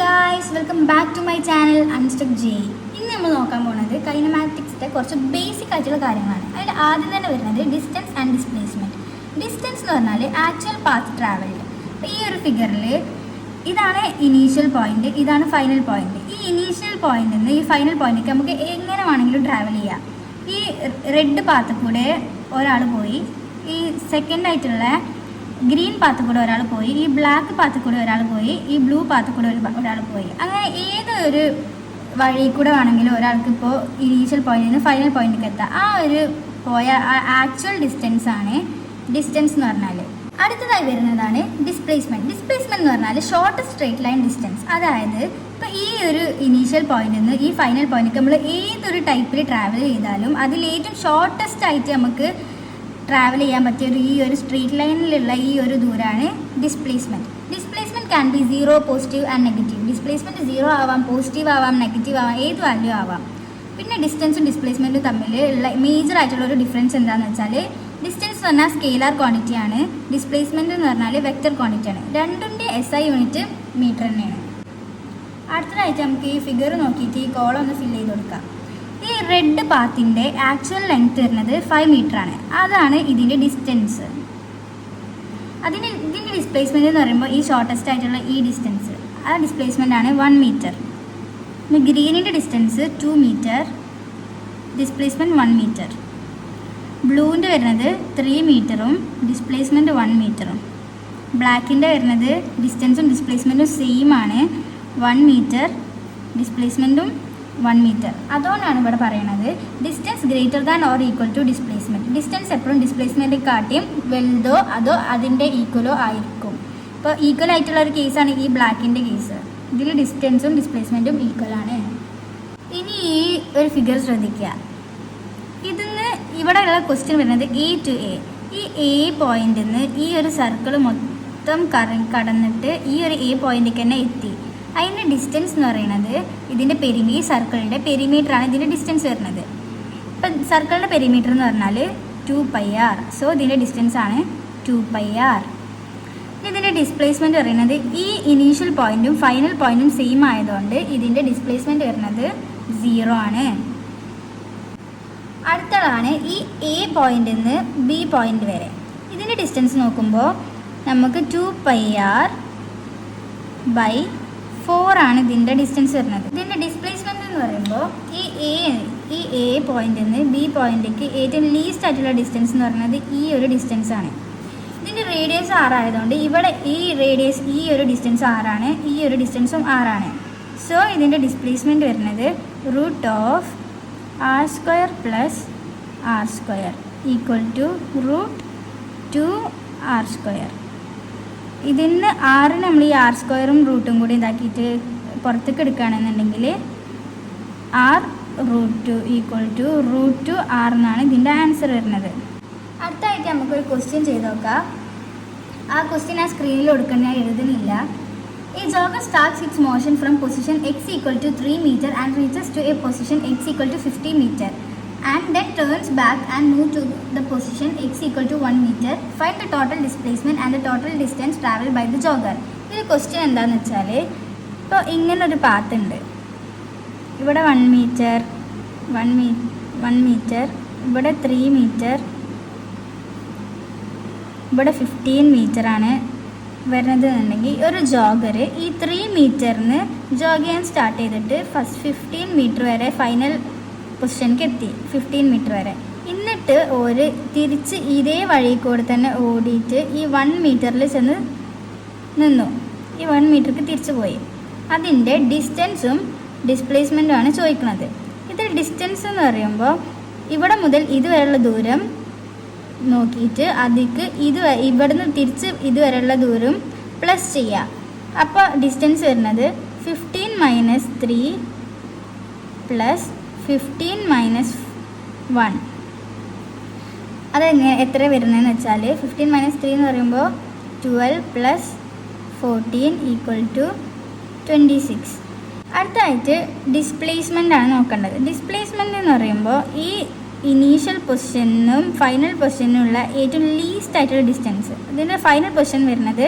Guys, welcome back to my channel unstuck G. ഇന്ന് നമ്മൾ നോക്കാൻ പോകുന്നത് കൈനമാറ്റിക്സിൻ്റെ കുറച്ച് ബേസിക് ആയിട്ടുള്ള കാര്യങ്ങളാണ്. അതിൽ ആദ്യം തന്നെ വരുന്നത് ഡിസ്റ്റൻസ് ആൻഡ് ഡിസ്പ്ലേസ്മെൻറ്റ്. ഡിസ്റ്റൻസ് എന്ന് പറഞ്ഞാൽ ആക്ച്വൽ പാത്ത് ട്രാവൽഡ്. അപ്പോൾ ഈ ഒരു ഫിഗറിൽ ഇതാണ് ഇനീഷ്യൽ പോയിന്റ്, ഇതാണ് ഫൈനൽ പോയിന്റ്. ഈ ഇനീഷ്യൽ പോയിന്റിൽ നിന്ന് ഈ ഫൈനൽ പോയിന്റിലേക്ക് നമുക്ക് എങ്ങനെ വേണമെങ്കിലും ട്രാവൽ ചെയ്യാം. ഈ റെഡ് പാത്ത് കൂടെ ഒരാൾ പോയി, ഈ സെക്കൻഡ് ആയിട്ടുള്ള ഗ്രീൻ പാത്ത് കൂടെ ഒരാൾ പോയി, ഈ ബ്ലാക്ക് പാത്ത് കൂടെ ഒരാൾ പോയി, ഈ ബ്ലൂ പാത്ത് കൂടെ ഒരാൾ പോയി. അങ്ങനെ ഏതൊരു വഴി കൂടെ വേണമെങ്കിലും ഒരാൾക്ക് ഇപ്പോൾ ഇനീഷ്യൽ പോയിന്റിൽ നിന്ന് ഫൈനൽ പോയിന്റിലേക്ക് എത്താം. ആ ഒരു പോയ ആക്ച്വൽ ഡിസ്റ്റൻസ് ആണ് ഡിസ്റ്റൻസ് എന്ന് പറഞ്ഞാൽ. അടുത്തതായി വരുന്നതാണ് ഡിസ്പ്ലേസ്മെൻറ്റ്. ഡിസ്പ്ലേസ്മെൻറ്റ് എന്ന് പറഞ്ഞാൽ ഷോർട്ടസ്റ്റ് സ്ട്രേറ്റ് ലൈൻ ഡിസ്റ്റൻസ്. അതായത് ഇപ്പോൾ ഈ ഒരു ഇനീഷ്യൽ പോയിന്റിൽ നിന്ന് ഈ ഫൈനൽ പോയിന്റിലേക്ക് നമ്മൾ ഏതൊരു ടൈപ്പിൽ ട്രാവൽ ചെയ്താലും അതിൽ ഏറ്റവും ഷോർട്ടസ്റ്റ് ആയിട്ട് നമുക്ക് ട്രാവൽ ചെയ്യാൻ പറ്റിയ ഈ ഒരു സ്ട്രീറ്റ് ലൈനിലുള്ള ഈ ഒരു ദൂരമാണ് displacement. Displacement can be zero, positive and negative. Displacement zero ആവാം, പോസിറ്റീവ് ആവാം, നെഗറ്റീവ് ആവാം, ഏത് വാല്യൂ ആവാം. പിന്നെ ഡിസ്റ്റൻസും ഡിസ്പ്ലേസ്മെൻറ്റും തമ്മിൽ ഉള്ള മേജർ ആയിട്ടുള്ള ഒരു ഡിഫറൻസ് എന്താണെന്ന് വെച്ചാൽ, ഡിസ്റ്റൻസ് എന്ന് പറഞ്ഞാൽ സ്കെയിലാർ ക്വാണ്ടിറ്റി ആണ്, ഡിസ്പ്ലേസ്മെൻറ്റ് എന്ന് പറഞ്ഞാൽ വെക്റ്റർ ക്വാണ്ടിറ്റി ആണ്. രണ്ടിൻ്റെ SI യൂണിറ്റ് മീറ്റർ തന്നെയാണ്. അടുത്തതായിട്ട് നമുക്ക് ഈ ഫിഗർ നോക്കിയിട്ട് ഈ കോളം ഒന്ന് ഫില്ല് ചെയ്ത് കൊടുക്കാം. ഈ റെഡ് പാത്തിൻ്റെ ആക്ച്വൽ ലെങ്ത് വരുന്നത് 5 മീറ്റർ ആണ്. അതാണ് ഇതിൻ്റെ ഡിസ്റ്റൻസ്. ഇതിൻ്റെ ഡിസ്പ്ലേസ്മെൻറ്റ് എന്ന് പറയുമ്പോൾ ഈ ഷോർട്ടസ്റ്റ് ആയിട്ടുള്ള ഈ ഡിസ്റ്റൻസ്, ആ ഡിസ്പ്ലേസ്മെൻ്റ് ആണ് 1 മീറ്റർ. പിന്നെ ഗ്രീനിൻ്റെ ഡിസ്റ്റൻസ് 2 മീറ്റർ, ഡിസ്പ്ലേസ്മെൻറ്റ് 1 മീറ്റർ. ബ്ലൂവിൻ്റെ വരുന്നത് 3 മീറ്ററും ഡിസ്പ്ലേസ്മെൻറ്റ് 1 മീറ്ററും. ബ്ലാക്കിൻ്റെ വരുന്നത് ഡിസ്റ്റൻസും ഡിസ്പ്ലേസ്മെൻറ്റും സെയിം ആണ്, 1 മീറ്റർ, ഡിസ്പ്ലേസ്മെൻറ്റും 1 മീറ്റർ. അതുകൊണ്ടാണ് ഇവിടെ പറയുന്നത് distance greater than or equal to displacement. Distance എപ്പോഴും ഡിസ്പ്ലേസ്മെൻറ്റ് കാട്ടിയും വലുതോ അതോ അതിൻ്റെ ഈക്വലോ ആയിരിക്കും. ഇപ്പോൾ ഈക്വൽ ആയിട്ടുള്ള ഒരു കേസാണ് ഈ ബ്ലാക്കിൻ്റെ കേസ്. ഇതിൽ ഡിസ്റ്റൻസും ഡിസ്പ്ലേസ്മെൻറ്റും ഈക്വലാണ്. ഇനി ഈ ഒരു ഫിഗർ ശ്രദ്ധിക്കുക. ഇതിന്ന് ഇവിടെയുള്ള ക്വസ്റ്റ്യൻ വരുന്നത് A to A. ഈ A പോയിന്റിൽ നിന്ന് ഈ ഒരു സർക്കിൾ മൊത്തം കടന്നിട്ട് ഈ ഒരു A പോയിന്റിലേക്ക് തന്നെ എത്തി. അതിൻ്റെ ഡിസ്റ്റൻസ് എന്ന് പറയുന്നത് ഇതിൻ്റെ ഈ സർക്കിളിൻ്റെ പെരിമീറ്ററാണ് ഇതിൻ്റെ ഡിസ്റ്റൻസ് വരുന്നത്. ഇപ്പം സർക്കിളിൻ്റെ പെരിമീറ്റർ എന്ന് പറഞ്ഞാൽ 2πr. സോ ഇതിൻ്റെ ഡിസ്റ്റൻസ് ആണ് 2πr. ഇതിൻ്റെ ഡിസ്പ്ലേസ്മെൻറ്റ് പറയുന്നത് ഈ ഇനീഷ്യൽ പോയിൻറ്റും ഫൈനൽ പോയിൻറ്റും സെയിം ആയതുകൊണ്ട് ഇതിൻ്റെ ഡിസ്പ്ലേസ്മെൻറ്റ് വരുന്നത് 0 ആണ്. അടുത്തതാണ് ഈ A പോയിന്റിൽ നിന്ന് B പോയിന്റ് വരെ. ഇതിൻ്റെ ഡിസ്റ്റൻസ് നോക്കുമ്പോൾ നമുക്ക് 2πr/4 ആണ് ഇതിൻ്റെ ഡിസ്റ്റൻസ് വരുന്നത്. ഇതിൻ്റെ ഡിസ്പ്ലേസ്മെൻറ്റ് എന്ന് പറയുമ്പോൾ ഈ A പോയിന്റിൽ നിന്ന് B പോയിന്റിലേക്ക് ഏറ്റവും ലീസ്റ്റ് ആയിട്ടുള്ള ഡിസ്റ്റൻസ് എന്ന് പറയുന്നത് ഈ ഒരു ഡിസ്റ്റൻസ് ആണ്. ഇതിൻ്റെ റേഡിയസ് 6 ആയതുകൊണ്ട് ഇവിടെ ഈ ഒരു ഡിസ്റ്റൻസ് 6 ആണ്, ഈ ഒരു ഡിസ്റ്റൻസും 6 ആണ്. സോ ഇതിൻ്റെ ഡിസ്പ്ലേസ്മെൻറ്റ് വരുന്നത് √r² + r² equal to √2r². ഇതിന് ആറിന് നമ്മൾ ഈ r² റൂട്ടും കൂടി ഇതാക്കിയിട്ട് പുറത്തേക്ക് എടുക്കുകയാണെന്നുണ്ടെങ്കിൽ r√2 ഈക്വൽ ടു √2r എന്നാണ് ഇതിൻ്റെ ആൻസർ വരുന്നത്. അടുത്തായിട്ട് നമുക്കൊരു ക്വസ്റ്റ്യൻ ചെയ്ത് നോക്കാം. ആ ക്വസ്റ്റ്യൻ ആ സ്ക്രീനിൽ കൊടുക്കാൻ ഞാൻ എഴുതുന്നില്ല. A jogger starts its motion from position x equal to 3 meter and reaches to a position x equal to 50 meter and then turns back and moves to the position x equal to 1 meter. Find the total displacement and the total distance traveled by the jogger. ഈ question എന്താണെന്ന് വെച്ചാൽ, ഇപ്പോൾ ഇങ്ങനൊരു path ഉണ്ട്. ഇവിടെ 1 metre, 1 metre, ഇവിടെ 3 metre, ഇവിടെ 15 മീറ്ററാണ് വരുന്നത് എന്നുണ്ടെങ്കിൽ ഒരു ജോഗർ ഈ 3 മീറ്ററിന് ജോഗ് ചെയ്യാൻ സ്റ്റാർട്ട് ചെയ്തിട്ട് ഫസ്റ്റ് 15 മീറ്റർ വരെ ഫൈനൽ പൊസിഷനിലേക്ക് എത്തി, 15 മീറ്റർ വരെ. എന്നിട്ട് ഒരു തിരിച്ച് ഇതേ വഴി കൂടെ തന്നെ ഓടിയിട്ട് ഈ 1 മീറ്ററിൽ ചെന്ന് നിന്നു. ഈ 1 മീറ്റർക്ക് തിരിച്ചു പോയി. അതിൻ്റെ ഡിസ്റ്റൻസും ഡിസ്പ്ലേസ്മെൻറ്റും ആണ് ചോദിക്കുന്നത്. ഇതിൽ ഡിസ്റ്റൻസ് എന്ന് പറയുമ്പോൾ ഇവിടെ മുതൽ ഇതുവരെയുള്ള ദൂരം നോക്കിയിട്ട് അതിക്ക് ഇവിടുന്ന് തിരിച്ച് ഇതുവരെയുള്ള ദൂരം പ്ലസ് ചെയ്യുക. അപ്പോൾ ഡിസ്റ്റൻസ് വരുന്നത് 15 - 3 + 15 - 1. അതെങ്ങനെ എത്ര വരുന്നതെന്ന് വെച്ചാൽ 15 - 3 എന്ന് പറയുമ്പോൾ 12 + 14 ഈക്വൽ ടു 26. അടുത്തായിട്ട് ഡിസ്പ്ലേസ്മെൻ്റ് ആണ് നോക്കേണ്ടത്. ഡിസ്പ്ലേസ്മെൻ്റ് എന്ന് പറയുമ്പോൾ ഈ ഇനീഷ്യൽ പൊസിഷനും ഫൈനൽ പൊസിഷനുള്ള ഏറ്റവും ലീസ്റ്റ് ആയിട്ടുള്ള ഡിസ്റ്റൻസ്. ഇതിൻ്റെ ഫൈനൽ പൊസിഷൻ വരുന്നത്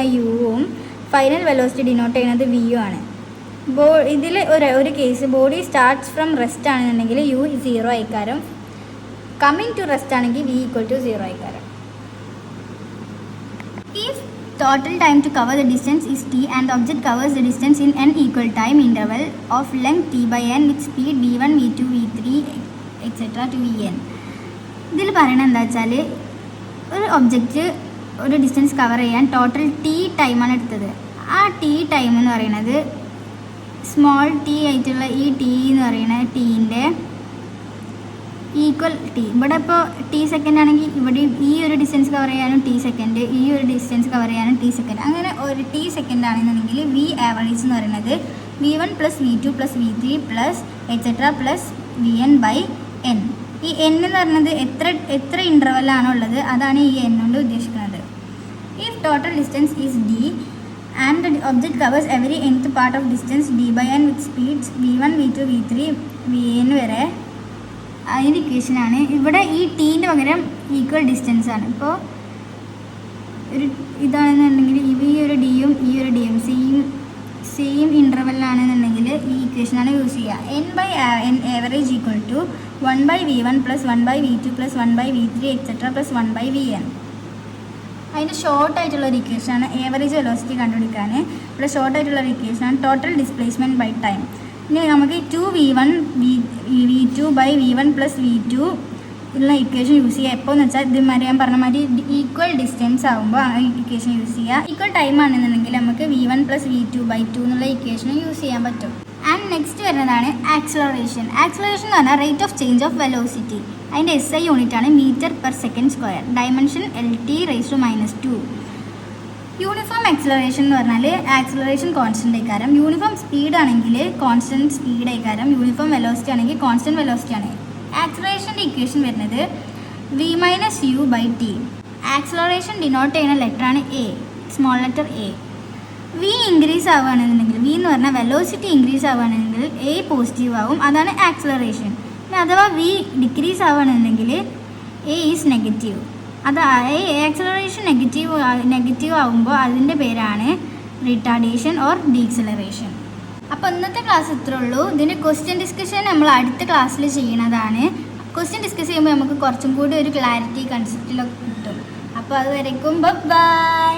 ചെയ്യുന്ന യുവും ഫൈനൽ വെലോസിറ്റി ഡിനോട്ട് ചെയ്യുന്നത് വിയും ആണ്. ഇതിൽ ഒരു case body starts from rest ആണെന്നുണ്ടെങ്കിൽ യു 0 ആയിക്കാരം, കമ്മിങ് ടു റെസ്റ്റ് ആണെങ്കിൽ വി ഈക്വൽ ടു 0 ആയിക്കാരം. If total time to cover the distance is t and the object covers the distance in n equal time interval of length t by n with speed v1, v2, v3 etc. to vn. ഇതിൽ പറയണത് എന്താ വെച്ചാൽ ഒരു object ഒരു distance cover ചെയ്യാൻ total T ടൈമാണ് എടുത്തത്. ആ ടി ടൈം എന്ന് പറയുന്നത് സ്മോൾ ടി ആയിട്ടുള്ള ഈ ടി എന്ന് പറയുന്ന ടീൻ്റെ ഈക്വൽ ടി. ഇവിടെ ഇപ്പോൾ ടി സെക്കൻഡ് ആണെങ്കിൽ ഇവിടെ ഈ ഒരു ഡിസ്റ്റൻസ് കവർ ചെയ്യാനും ടി സെക്കൻഡ്, ഈ ഒരു ഡിസ്റ്റൻസ് കവർ ചെയ്യാനും ടി സെക്കൻഡ്, അങ്ങനെ ഒരു ടി സെക്കൻഡ് ആണെന്നുണ്ടെങ്കിൽ വി ആവറേജ് എന്ന് പറയുന്നത് v1 + v2 + v3 etcetera plus vn by n. ഈ n എന്ന് പറയുന്നത് എത്ര ഇൻ്റർവെല്ലാണോ ഉള്ളത് അതാണ് ഈ n കൊണ്ട് ഉദ്ദേശിക്കുന്നത്. If total distance is d and the object covers every nth part of distance d by n with speeds v1, v2, v3, vn വരെ. അതിൻ്റെ ഇക്വേഷനാണ്. ഇവിടെ ഈ ടീൻ്റെ പകരം ഈക്വൽ ഡിസ്റ്റൻസ് ആണ്. ഇപ്പോൾ ഒരു ഇതാണെന്നുണ്ടെങ്കിൽ ഈ ഒരു ഡിയും ഈ ഒരു ഡിയും സെയിം ഇൻ്റർവെല്ലാണെന്നുണ്ടെങ്കിൽ ഈ ഇക്വേഷനാണ് യൂസ് ചെയ്യുക. n by n average equal to 1 by v1 plus 1 by v2 plus 1 by v3 etc. plus 1 by vn. അതിൻ്റെ ഷോർട്ടായിട്ടുള്ളൊരു ഇക്വേഷനാണ് ഏവറേജ് വെലോസിറ്റി കണ്ടുപിടിക്കാൻ. ഇവിടെ ഷോർട്ടായിട്ടുള്ളൊരു ഇക്വേഷനാണ് ടോട്ടൽ ഡിസ്പ്ലേസ്മെൻറ്റ് ബൈ ടൈം. ഇനി നമുക്ക് 2v1 v2 by v1 plus v2 ഉള്ള equation use ചെയ്യുക. എപ്പോൾ എന്ന് വെച്ചാൽ ഇതുമാതിരി ഞാൻ പറഞ്ഞ മാതിരി ഈക്വൽ ഡിസ്റ്റൻസ് ആകുമ്പോൾ ആ ഇക്വേഷൻ യൂസ് ചെയ്യുക. ഈക്വൽ ടൈം ആണെന്നുണ്ടെങ്കിൽ നമുക്ക് v1 plus v2 by 2 എന്നുള്ള ഇക്വേഷൻ യൂസ് ചെയ്യാൻ പറ്റും. ആൻഡ് നെക്സ്റ്റ് വരുന്നതാണ് ആക്സിലറേഷൻ. ആക്സിലറേഷൻ എന്ന് പറഞ്ഞാൽ rate of change of velocity. അതിൻ്റെ SI യൂണിറ്റ് ആണ് metre per second square. Dimension LT⁻². Uniform acceleration എന്ന് പറഞ്ഞാൽ ആക്സിലറേഷൻ കോൺസ്റ്റൻ്റ് ആയിക്കാരം. യൂണിഫോം സ്പീഡ് ആണെങ്കിൽ കോൺസ്റ്റൻറ്റ് സ്പീഡ് ആയിക്കാരം. യൂണിഫോം വെലോസിറ്റി ആണെങ്കിൽ കോൺസ്റ്റൻറ്റ് വെലോസിറ്റി ആണ്. ആക്സിലറേഷൻ്റെ ഇക്വേഷൻ വരുന്നത് v−u/t. ആക്സിലറേഷൻ ഡിനോട്ട് ചെയ്യുന്ന ലെറ്ററാണ് A, small letter A. v increase ആവുകയാണെന്നുണ്ടെങ്കിൽ v എന്ന് പറഞ്ഞാൽ വെലോസിറ്റി ഇൻക്രീസ് ആവുകയാണെങ്കിൽ A പോസിറ്റീവ് ആവും. അതാണ് ആക്സിലറേഷൻ. അഥവാ v ഡിക്രീസ് ആവുകയാണെന്നുണ്ടെങ്കിൽ A is negative. Acceleration negative ആകുമ്പോൾ അതിൻ്റെ പേരാണ് റിട്ടാർഡേഷൻ ഓർ ഡീക്സിലറേഷൻ. അപ്പോൾ ഇന്നത്തെ ക്ലാസ് ഇത്രേ ഉള്ളൂ. ഇതിൻ്റെ ക്വസ്റ്റ്യൻ ഡിസ്കഷൻ നമ്മൾ അടുത്ത ക്ലാസ്സിൽ ചെയ്യുന്നതാണ്. ക്വസ്റ്റ്യൻ ഡിസ്കസ് ചെയ്യുമ്പോൾ നമുക്ക് കുറച്ചും കൂടി ഒരു ക്ലാരിറ്റി കൺസെപ്റ്റിലൊക്കെ കിട്ടും. അപ്പോൾ അതുവരേക്കും ബൈ.